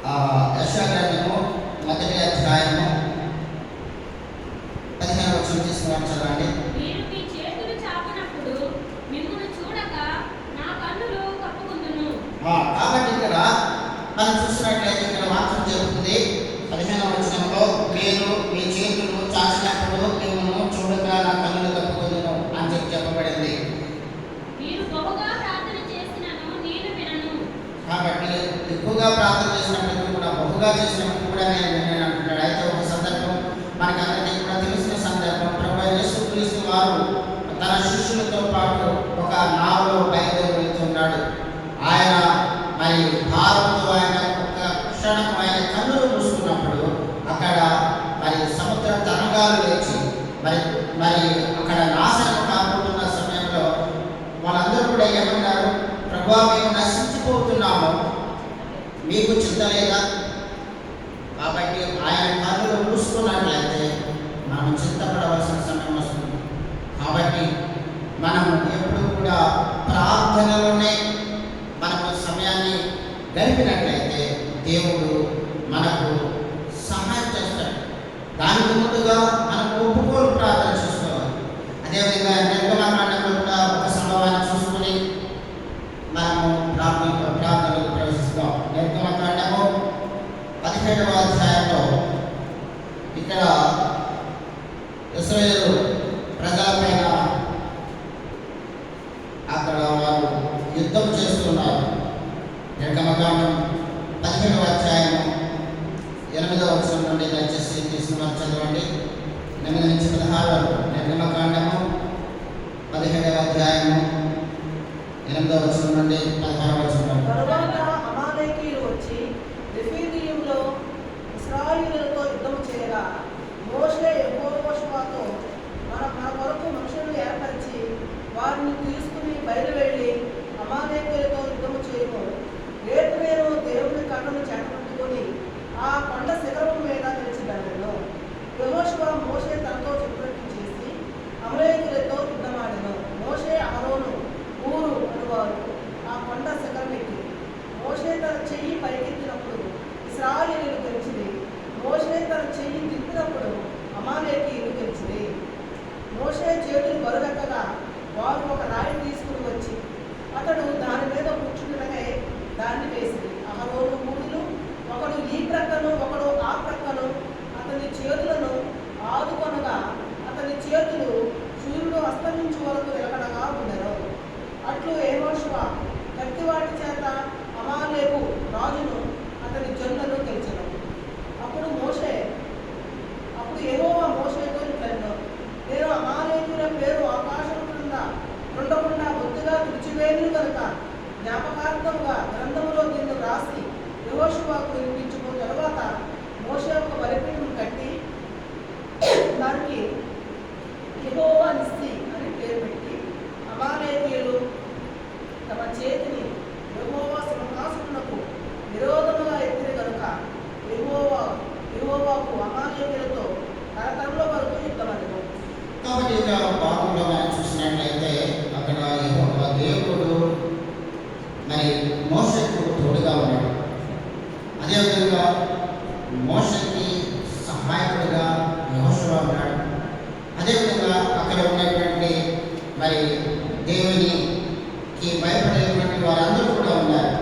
1వ అధ్యాయము 15వ వచనం తీసుకుని చదవండి. మీరు మీ చేతులు చాపనప్పుడు మిమ్మును చూడక నా కన్నులు కప్పుకుందును. కాబట్టి ఇక్కడ మనం చూసినట్లయితే ఇక్కడ వాక్యం జరుగుతుంది 15వ వచనంలో, మీరు మీ చేతులు చాచినప్పుడు మిమ్మల్ని చూడక నా కన్నులు కప్పుకుందును అని చెప్పబడింది. మీరు బహుగా ప్రార్థన చేసినను నేను వినను. కాబట్టి ఎక్కువగా ప్రార్థన చేసినప్పుడు కూడా, బహుగా చేసినప్పుడు కూడా నేను వినను అంటున్నాడు. అయితే ఒక సందర్భం మనకందరికీ కూడా తెలిసిన సందర్భం, ప్రభువైన యేసుక్రీస్తు వారు తన శిష్యులతో పాటు ఒక నావలో బయలుదేరి వెళ్తున్నాడు. ఆయన మరి భారంతో ఆయన ఒక క్షణం ఆయన కన్నులు మూసుకున్నప్పుడు అక్కడ మరి సముద్ర తరంగాలు లేచి మరి అక్కడ నాశనం కాబోతున్న సమయంలో వాళ్ళందరూ కూడా ఏమన్నారు, ప్రభువా మేము నశించిపోతున్నాము, మీకు చింత లేదా? కాబట్టి ఆయన కన్నులు మూసుకున్నట్లయితే మనం చింతపడవలసిన సమయం వస్తుంది. కాబట్టి మనం ఎప్పుడు కూడా ప్రార్థనలోనే మనము సమయాన్ని గడిపినట్లయితే దేవుడు మనకు సహాయం చేస్తాడు. దానికి ముందుగా మనం ఒప్పుకోలు ప్రార్థన చేసుకోవాలి. అదేవిధంగా నిర్గమకాండంలో కూడా ఒక సంభవాన్ని చూసుకుని మనము ప్రార్థనకు ప్రవేశిస్తాం. నిర్గమకాండము 17వ అధ్యాయంలో ఇక్కడ ఇశ్రాయేలు ప్రజలపైన అక్కడ వారు యుద్ధం చేస్తున్నారు. నిర్గమకాండం 17వ అధ్యాయం 8వ వచనం నుండి దయచేసి తీసుకున్నారు చదవండి. 8 నుంచి 16 వరకు. నిర్గమకాండము 17వ అధ్యాయము 8వ వచనం నుండి 16వ వచనం వరకు. తరువాత అమాలేకీయులు వచ్చి రెఫీదీయులో ఇశ్రాయేలులతో యుద్ధం చేయగా మోషే యెహోషువతో మన కొరకు మనుషులను ఏర్పరిచి వారిని తీసుకుని బయలువెళ్ళి అమాలేకీయులతో యుద్ధము చేయము. రేపు నేను దేవుని కన్నును చెడగొట్టుకొని ఆ కొండ శిఖరం మీద నిలిచిదను. యెహోషువ మోషే తనతో చెప్పినట్టు చేసి అమాలేకీయులతో యుద్ధమాడెను. మోషే అహరోను ఊరు అనువారు ఆ కొండ శిఖరం ఎక్కి మోషే తన చెయ్యి పైకెత్తినప్పుడు ఇశ్రాయేలీయులు గెలిచింది. మోషే తన చెయ్యి తిప్పినప్పుడు అమాలేకీయులు గెలిచింది. మోషే చేతులు బరువెక్కగా వారు ఒక రాయి తీసుకుని వచ్చి అతడు దాని మీద కూర్చుండగా దాన్ని వేసింది. అహరోను ఊరులు ఒకడు ఈ ప్రక్కను ఒకడు ఆ ప్రక్కను అతని చేతులను ఆదుకొనగా అతని చేతులు సూర్యుడు అస్తమించు వరకు నిలకడగా ఉండెను. అట్లు యెహోషువ కత్తివాటి చేత అమాలేకు రాజును అతని జనులను గెలిచెను. అప్పుడు మోషే అదేవిధంగా మోషకి సహాయకుడిగా యెహోషువ ఉన్నాడు. అదేవిధంగా అక్కడ ఉన్నటువంటి మరి దేవునికి భయపడేటువంటి వారందరూ కూడా ఉన్నారు.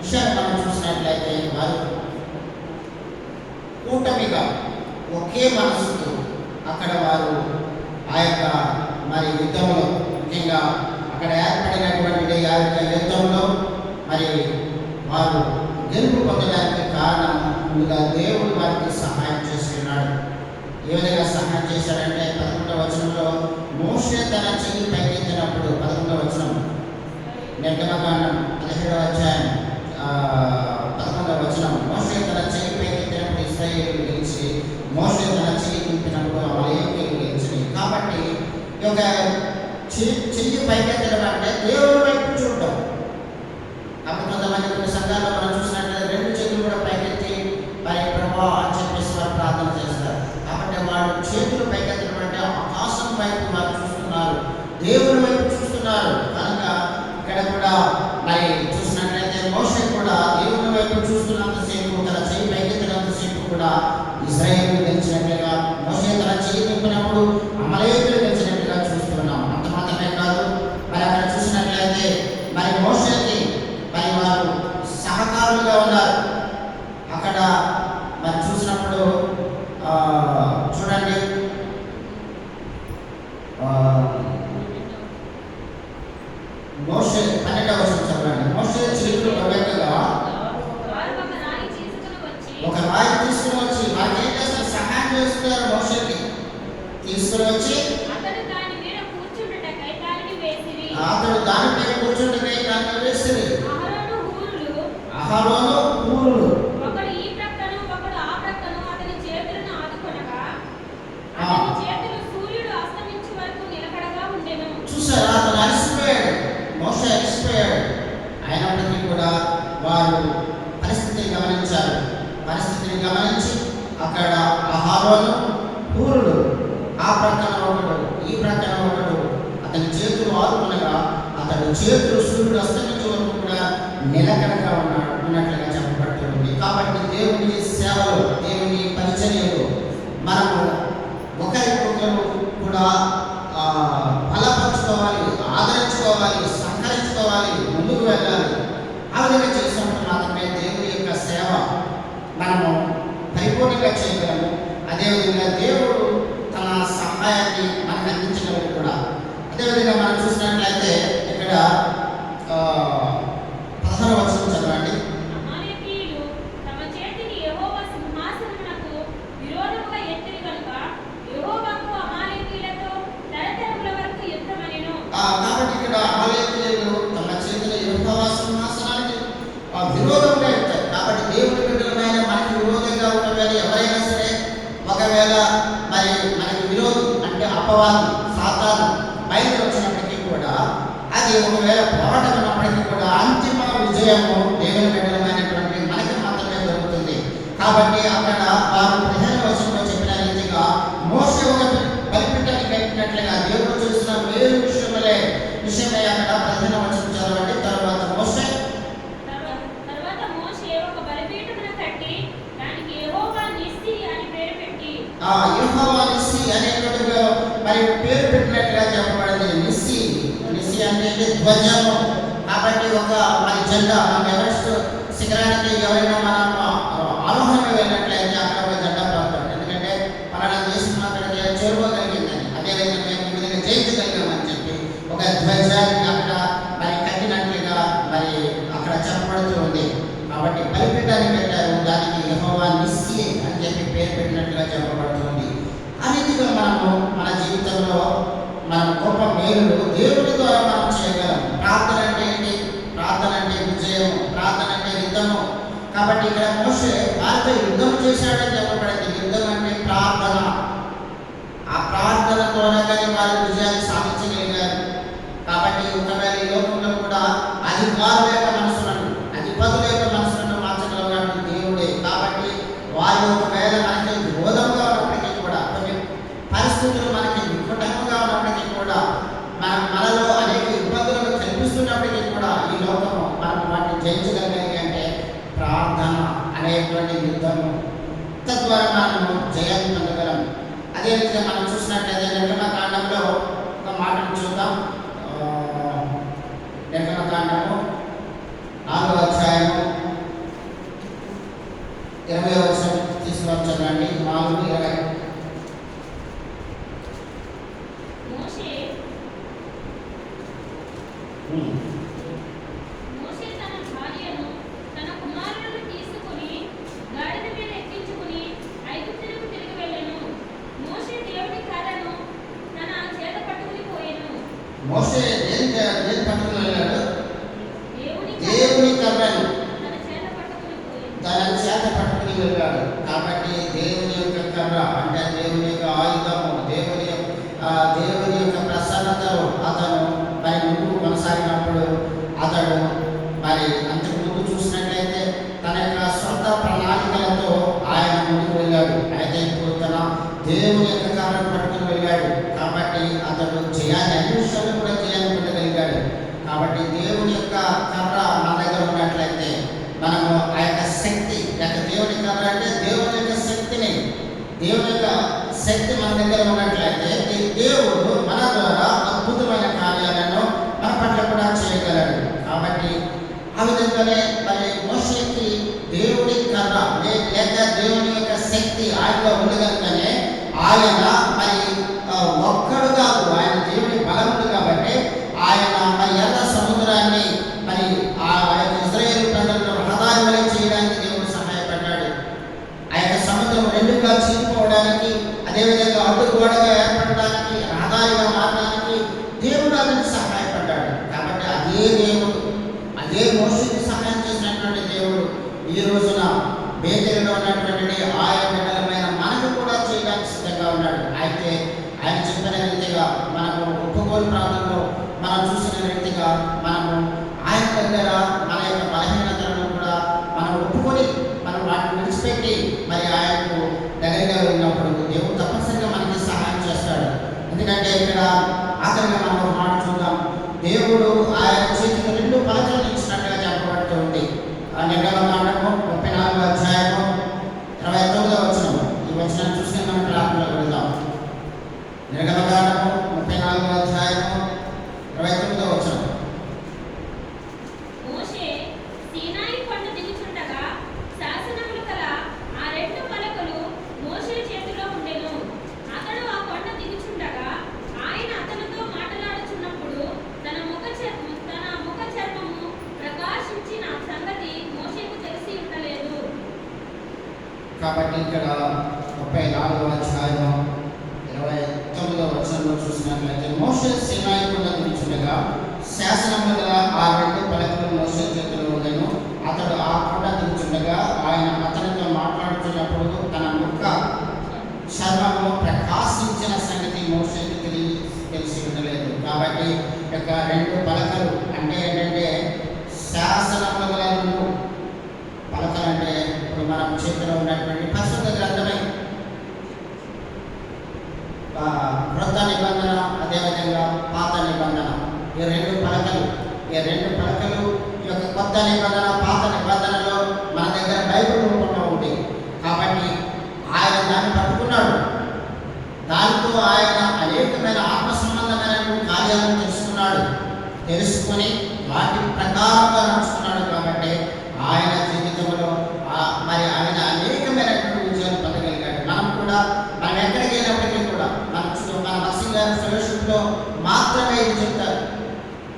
విషయాన్ని మనం చూసినట్లయితే వారు కూటమిగా ఒకే మనసుతో అక్కడ వారు ఆ యొక్క మరి యుద్ధంలో, ముఖ్యంగా అక్కడ ఏర్పడినటువంటి ఆ యొక్క యుద్ధంలో మరి వారు గెలుపు పొందడానికి కారణం ముందుగా దేవుడు వారికి సహాయం చేస్తున్నాడు. ఏ విధంగా సహాయం చేశాడంటే 11వ వచనంలో మోషే తన చెయ్యి పైకెత్తినప్పుడు 11వ వచనం, నిర్గమకాండం 17వ అధ్యాయం 11వ వచనం, మోషే తన చెయ్యి పైకెత్తినప్పుడు ఇశ్రాయేలు గెలిచి, మోషే తన చెయ్యి తిప్పినప్పుడు అమలేకీయులు గెలిచినాయి. కాబట్టి ఈ యొక్క చెయ్యి పైకెత్తడం అంటే దేవుడి వైపు చూడటం. అప్పుడు కొంతమంది కొన్ని సంఘాల్లో మనం చూసినట్లయితే 2 చేతులు కూడా పైకెత్తి మరి ప్రభా అని చెప్పేసి వారు ప్రార్థన చేస్తారు. కాబట్టి వాడు చేతులు పైకెత్తడం అంటే ఆకాశం వైపు వారు చూస్తున్నారు, దేవుడి వైపు చూస్తున్నారు. కనుక ఇక్కడ కూడా మరి చూసినట్లయితే మోషే కూడా దేవుని వైపు చూస్తున్నంతసేపు, తన చెయ్యి పైకెత్తినంతసేపు కూడా ఇశ్రాయేలు గెలిచినట్లుగా, మోషే తన చెయ్యి తిప్పినప్పుడు అమలేకీయులు గెలిచినట్లుగా చూస్తున్నాం. అంత మాత్రమే కాదు, మరి అక్కడ చూసినట్లయితే మరి మోషేకి మరి వారు సహకారులుగా ఉన్నారు. అక్కడ మరి చూసినప్పుడు చూడండి, మోషే 12వ వచనం చదవండి. మోషే చేతులు ప్రవేశంగా వారు ఒక రాయి తీసుకుని వచ్చి ఒక రాయి తీసుకుని వచ్చి వారికి ఏం చేస్తారు, సహాయం చేస్తున్నారు. మోషేకి తీసుకుని వచ్చి అతడు దాని మీద కూర్చుండుటకై దానిని వేసిరి. అతడు దానిపై కూర్చుంటే దాన్ని వేసిరి. అహరోను ఊరులు ఒకడు ఈ ప్రక్కను ఒకడు ఆ ప్రక్కను అతని చేతులను ఆదుకొనగా అతని చేతులు సూర్యుడు అస్తమించే వరకు నిలకడగా ఉండెను. చూసారా, అతను అలసిపోయాడు, మోషే అలసిపోయాడు. అయినప్పటికీ కూడా వారు పరిస్థితిని గమనించారు. పరిస్థితిని గమనించి అక్కడ అహరోను ఊరులు ఆ ప్రక్కన ఒకడు ఈ ప్రక్కన ఒకడు అతని చేతులు ఆదుకునగా అతడు చేతులు సూర్యుడు అస్తమించే వరకు కూడా నిలకడగా ఉన్నట్లుగా చెప్పబడుతుంది. కాబట్టి దేవుని సేవలో, దేవుని పరిచర్యలో మనము ఒకరికొకరు కూడా బలపరుచుకోవాలి, ఆదరించుకోవాలి, సంహరించుకోవాలి, ముందుకు వెళ్ళాలి. ఆ విధంగా చేసినప్పుడు మాత్రమే దేవుని యొక్క సేవ మనము పరిపూర్ణంగా చేయగలము. అదేవిధంగా దేవుడు తన సహాయాన్ని మనకు అందించగలరు కూడా. అదేవిధంగా మనం చూసినట్లయితే ఇక్కడ 16వ వచనం చదవండి. అమాలేకీయులు తమ చేతిని యెహోవా సింహాసనమునకు విరోధముగా ఎత్తిరి కనుక యెహోవాకు అమాలేకీయులతో తరతరముల వరకు యుద్ధమనెను. కాబట్టి ఇక్కడ అమాలేకీయులు తమ చేతిని యెహోవా సింహాసనానికి విరోధంగా ఎత్తారు. కాబట్టి దేవుడి బిడ్డలమైన మనకి విరోధంగా ఉన్నవారు ఎవరైనా సరే, ఒకవేళ మరి మనకి విరోధం అంటే అపవాది సాతాను బయట వచ్చినప్పటికీ కూడా, అది ఒకవేళ పోరాటం ఉన్నప్పటికీ కూడా అంతిమ విజయము దేవుని బిడ్డలమైనటువంటి మనకి మాత్రమే దొరుకుతుంది. కాబట్టి అక్కడ వారు 15వ వచనంలో చెప్పిన రీతిగా మోషే ఒక బలిపీఠాన్ని కట్టినట్లుగా దేవుడు చూసిన వేరు విషయమై అక్కడ 15వ వచనం చదవండి. తర్వాత మోషే ఒక బలిపీఠమును కట్టి దానికి యెహోవా నిస్సి అని పేరు పెట్టి యెహోవా నిస్సి అనేటువంటి మరి పేరు పెట్టినట్లుగా చెప్పబడింది. నిస్సి అంటే ధ్వజము. కాబట్టి ఒక మరి జెండా, మన ఎవరెస్ట్ శిఖరానికి ఎవరైనా మనం ఆరోహణ వెళ్ళినట్లయితే అక్కడ ఒక జెండా ప్రాంతం, ఎందుకంటే పలానా దేశం అక్కడికి చేరుకోగలిగిందని, అదేవిధంగా మేము ఈ విధంగా జయించగలిగామని చెప్పి ఒక ధ్వజాన్ని అక్కడ మరి కట్టినట్లుగా మరి అక్కడ చెప్పబడుతూ ఉంది. కాబట్టి బలిపీఠాన్ని పెట్టారు, దానికి యెహోవా నిస్సి అని చెప్పి పేరు పెట్టినట్లుగా చెప్పబడుతుంది. ఆ రీతిగా మనము మన జీవితంలో మన గొప్ప మేలులు దేవుడి ద్వారా మనం చేయగలం. ప్రార్థన అంటే ఏంటి? ప్రార్థన అంటే విజయం, ప్రార్థన అంటే యుద్ధము. కాబట్టి ఇక్కడ మోషే వారితో యుద్ధం చేశాడని చెప్పబడింది. యుద్ధం అంటే ప్రార్థన. ఆ ప్రార్థన ద్వారా కానీ వారి విజయాన్ని సాధించగలిగారు. కాబట్టి ఒకవేళ ఈ లోకంలో కూడా అధికారుల యొక్క మనసులను, అధిపతుల యొక్క మనసులను మార్చగలవాడు దేవుడే. కాబట్టి వారు ఒకవేళ మనకి విరోధంగా ఉన్నప్పటికీ కూడా, కొన్ని పరిస్థితులు మనకి వికటంగా ఉన్నప్పటికీ కూడా, మనలో అనేక ఇబ్బందులను కల్పిస్తున్నప్పటికీ కూడా ఈ లోకము మనం వాటిని జయించగలిగాయి అంటే ప్రార్థన అనే సంబంధించినటువంటి యుద్ధము, తద్వారా మనము జయాన్ని పొందగలం. అదే విధంగా మనం చూసినట్లయితే నిర్గమకాండంలో ఒక మాటను చూద్దాం. నిర్గమకాండము 4వ అధ్యాయము 20వ వచనం తీసుకువచ్చండి. 4:20. మోషే తన భార్యను తన కుమారులను తీసుకుని గాడిద మీద ఎక్కించుకుని ఐగుప్తునకు తిరిగి వెళ్ళెను. మోషే దేవుని కర్రను తన చేత పట్టుకుని పోయెను. మోషే దేని పట్టుకుని వెళ్ళాడు? దేవుని దేవుని కర్రను తన చేత పట్టుకుని పోయెను. తన చేత పట్టుకుని వెళ్ళాడు. కాబట్టి దేవుని యొక్క కర్ర అంటే దేవుని యొక్క ఆయుధము, దేవుని యొక్క ప్రసన్నతలో అతను మరి ముందుకు కొనసాగినప్పుడు అతడు మరి అంతకుముందు చూసినట్లయితే తన యొక్క సొంత ప్రణాళికలతో ఆయన ముందుకు వెళ్ళాడు. అయితే ఇప్పుడు తన దేవుని యొక్క కర్రను పట్టుకుని వెళ్ళాడు. కాబట్టి అతడు జయాన్ని అన్ని విషయాలు కూడా జయాన్ని పొందగలిగాడు. కాబట్టి దేవుని యొక్క కర్ర మన దగ్గర ఉన్నట్లయితే మనము ఆ యొక్క శక్తి, దేవుని కర్ర అంటే దేవుని యొక్క శక్తిని, దేవుని యొక్క శక్తి మన దగ్గర ఉన్నట్లయితే దేవుడు మన ద్వారా అద్భుతమైన కార్యాలను మన పట్ల కూడా చేయగలడు. కాబట్టి ఆ విధంగానే మరి మోషేకి దేవుడి కర్ర లేక దేవుని యొక్క శక్తి ఆయనలో ఉండగలగానే ఆయన మరి ఒక్కడు కాదు, ఆయన దేవుని బలముడు కాబట్టి ఆయన మరి ఎర్ర సముద్రాన్ని మరి ఆ యొక్క ఇశ్రాయేలు ప్రజలను రహదారి వలె చేయడానికి దేవుడు సహాయపడ్డాడు. ఆ యొక్క సముద్రం రెండుగా చీలిపోవడానికి, అదేవిధంగా అడ్డుగోడగా ఏర్పడడానికి, రహదారిగా మారడానికి దేవుడు అతనికి సహాయపడ్డాడు. కాబట్టి అదే దేవుడు, అదే మోషేకి సహాయం చేసినటువంటి దేవుడు ఈ రోజున బేతేలులో ఉన్నటువంటి ఆయన బిడ్డలమైన మనకు కూడా చేయడానికి సిద్ధంగా ఉన్నాడు. అయితే ఆయన చెప్పిన రీతిగా మనము ఒప్పుకోలు ప్రాంతంలో మనం చూసిన రీతిగా మనము ఆయన దగ్గర మన యొక్క బలహీనతలను కూడా మనం ఒప్పుకొని మనం వాటిని విడిచిపెట్టి మరి ఆయనకు దగ్గరగా ఉన్నప్పుడు దేవుడు తప్పనిసరిగా మనకి సహాయం చేస్తాడు. ఎందుకంటే ఇక్కడ ఆఖరిగా మనం ఒక మాట చూద్దాం. దేవుడు ఆయన చేతికి 2 పలకలను ఇచ్చినట్టుగా చెప్పబడుతూ ఉంది. నిర్గమకాండము 34వ అధ్యాయము 29వ వచనం. ఈ వచనాన్ని చూస్తే మనం ప్రార్థనలో వెళ్దాం. నిర్గమకాండము 34వ అధ్యాయము 29వ వచనం. మోషే సీనాయి కొండ దిగుచుండగా శాసనములు కల ఆ 2 పలకలు మోషే చేతిలో ఉండెను. అతడు ఆ కొండ దిగుచుండగా ఆయన అతనితో మాట్లాడుచున్నప్పుడు తన ముఖ చర్మము ప్రకాశించిన సంగతి మోషేకు తెలిసి ఉండలేదు. కాబట్టి ఇక్కడ 34వ అధ్యాయం 29వ వచనంలో చూసినట్లయితే మోషే సీనాయి కొండ దిగుచుండగా శాసనములు గల ఆ 2 పలకలు మోషే చేతిలో ఉండెను. అతడు ఆ కొండ దిగుచుండగా ఆయన అతనితో మాట్లాడుతున్నప్పుడు తన ముఖ చర్మము ప్రకాశించిన సంగతి మోషేకి తెలిసి ఉండలేదు. కాబట్టి యొక్క 2 పలకలు అంటే ఏంటంటే శాసనములు గల 2 పలకలు అంటే ఇప్పుడు మనం చేతిలో ఉన్నటువంటి పరిశుద్ధ గ్రంథమే, క్రొత్త నిబంధన, అదేవిధంగా పాత నిబంధన. ఈ 2 పలకలు ఈ యొక్క కొత్త నిబంధన, పాత నిబంధనలో మన దగ్గర బైబిల్ రూపంలో ఉంది. కాబట్టి ఆయన దాన్ని పట్టుకున్నాడు. దానితో ఆయన అనేకమైన ఆత్మ సంబంధమైన కార్యాలను తెలుసుకొని వాటి ప్రకారంగా నడుచుకున్నాడు. కాబట్టి ఆయన జీవితంలో మరి ఆయన అనేకమైనటువంటి విజయాలు పొందగలిగాడు. మనం ఎక్కడికి వెళ్ళినప్పటికీ కూడా మన మసీద్ గారి ఫెలోషిప్లో మాత్రమే ఇది చెప్తారు.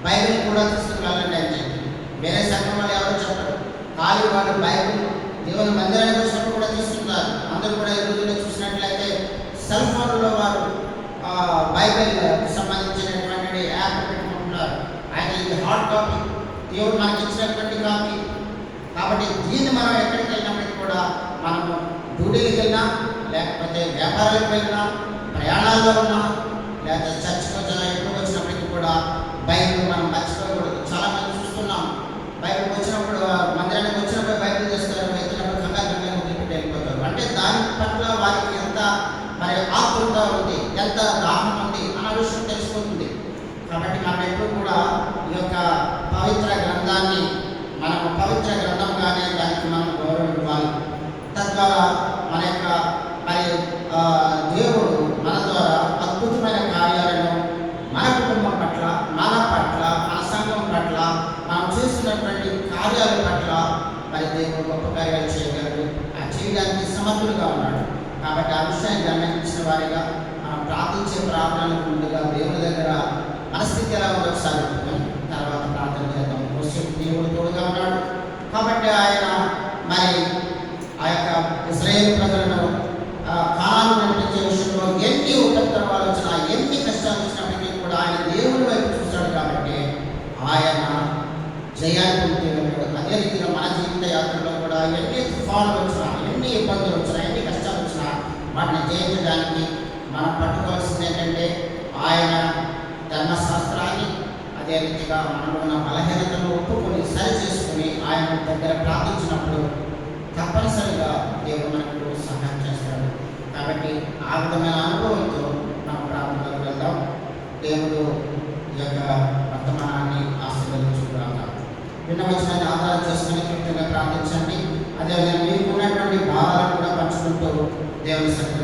బైబిల్ కూడా తీసుకుని వెళ్ళండి అని చెప్పి వేరే సంఘం వాళ్ళు ఎవరు చెప్పరు. ఖాళీ వాళ్ళు బైబిల్ దేవుని మందిరానికి వచ్చినప్పుడు కూడా తీసుకుంటారు. అందరూ కూడా ఈ రోజుల్లో చూసినట్లయితే సెల్ ఫోన్లో వారు బైబిల్ సంబంధించినటువంటి యాప్ పెట్టుకుంటున్నారు. ఆయన ఇది హార్డ్ కాపీ, దేవుడు మనకి ఇచ్చినటువంటి కాపీ. కాబట్టి దీన్ని మనం ఎక్కడికి వెళ్ళినప్పటికీ కూడా మనము డ్యూటీలకు వెళ్ళినా, లేకపోతే వ్యాపారాలకు వెళ్ళినా, ప్రయాణాల్లో ఉన్నా, లేకపోతే చర్చకు ఎప్పుడు వచ్చినప్పటికీ కూడా బైబిల్ మనం మర్చిపోకూడదు. చాలా మంది చూస్తున్నాం, బైబిల్ వచ్చినప్పుడు మందిరానికి వచ్చినప్పుడు బైబిల్ చేస్తారు, వెళ్తున్నప్పుడు కంగారు వదిలిపెట్టి వెళ్ళిపోతారు. అంటే దాని పట్ల వారికి ఎంత మరి ఆతృత ఉంది, ఎంత దాహం ఉంది అన్న విషయం తెలిసిపోతుంది. కాబట్టి మనం ఎప్పుడు కూడా ఈ యొక్క పవిత్ర గ్రంథాన్ని మనము పవిత్ర గ్రంథంగానే దానికి మనం గౌరవం ఇవ్వాలి. తద్వారా మన యొక్క మరి దేవుడు మన ద్వారా అద్భుతమైన కార్యాలను మన కుటుంబం పట్ల, మన పట్ల, మన సంఘం పట్ల, మనం చేస్తున్నటువంటి కార్యాల పట్ల మరి దేవుడు గొప్ప కార్యాలు చేయగలడు. ఆ చేయడానికి సమర్థుడుగా ఉన్నాడు. కాబట్టి ఆ విషయాన్ని గమనించిన వారిగా మనం ప్రార్థించే ప్రార్థనలకు ముందుగా దేవుని దగ్గర మనస్థితి ఎలా ఉందో ఒకసారి చెప్పుకొని తర్వాత ప్రార్థన చేద్దాం. దేవుడు తోడుగా ఉన్నాడు కాబట్టి ఆయన మరి ఆ యొక్క ఇశ్రాయేలు ప్రజలను కానాను నడిపించే విషయంలో ఎన్ని ఉపద్రవాలు వచ్చినా, ఎన్ని కష్టాలు వచ్చినప్పటికీ కూడా ఆయన దేవుని వైపు చూస్తాడు. కాబట్టి ఆయన జయాన్ని పొందుతున్నాడు. అదే రీతిలో మన జీవిత యాత్రలో కూడా ఎన్ని తుఫానులు వచ్చినా, ఎన్ని ఇబ్బందులు వచ్చినా, ఎన్ని కష్టాలు వచ్చినా వాటిని జయించడానికి మనం పట్టుకోవాల్సింది ఏంటంటే ఆయన ధర్మశాస్త్రాన్ని, అదే రీతిగా మనలో ఉన్న బలహీనతను ఒప్పుకొని సరి చేసుకుని ఆయన దగ్గర ప్రార్థించినప్పుడు తప్పనిసరిగా దేవుడు మనకు సహాయం చేస్తాడు. కాబట్టి ఆ విధమైన అనుభవంతో మనం ప్రార్థనలోకి వెళ్దాం. దేవుడు ఈ యొక్క వర్తమానాన్ని ఆశీర్వదించుకున్నాక విన్న వచనాన్ని ఆధారం చేసుకుని కృతజ్ఞతగా ప్రార్థించండి. అదేవిధంగా మీకు ఉన్నటువంటి భావాలను కూడా పంచుకుంటూ దేవుని సన్నిధిలో